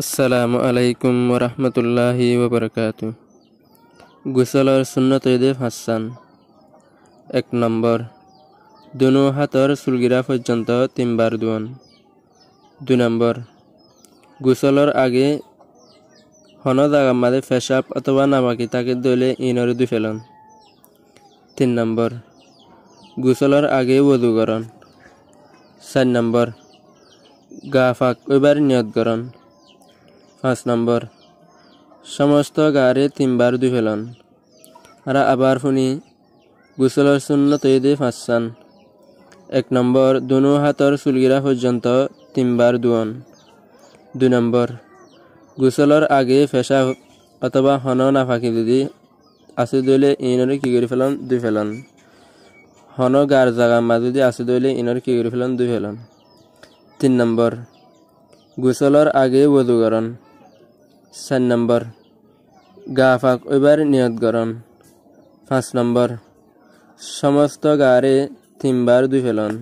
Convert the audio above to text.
আসসালামু আলাইকুম ওয়া রাহমাতুল্লাহি ওয়া বারাকাতুহু। গোসলের সুন্নত ঈদে হাসান। 1 নম্বর, দুনো হাতের চুলগিরা পর্যন্ত 3 বার ধোন। 2 নম্বর, গোসলের আগে হন জায়গার মাঝে পেশাব অথবা নাপাকি থাকে ধুলে ইনরে ধুই ফেলুন। 3 নম্বর, গোসলের আগে ওযু করুন। 4 নম্বর, গা পাক হইবার নিয়ত করুন। 5 নম্বর, সমস্ত গারে 3 বার ধুই ফেলুন। আর আবার শুনি গোসলের সুন্নত ঈদে হাসান। 1 নম্বর, দুনো হাতের চুলগিরা পর্যন্ত 3 বার ধোন। 2 নম্বর, গোসলের আগে পেশাব অথবা হন নাপাকি যদি আছে ধুলে ইনরে কি করে ফেলুন, ধুই ফেলুন। হন গার জায়গা মাঝে যদি আছে ধুলে ইনরে কি করে ফেলুন, ধুই ফেলুন। 3 নম্বর, গোসলের আগে ওযু করুন। 4 নম্বর, গা পাক হইবার নিয়ত করুন। 5 নম্বর, সমস্ত গারে 3 বার ধুই ফেলুন।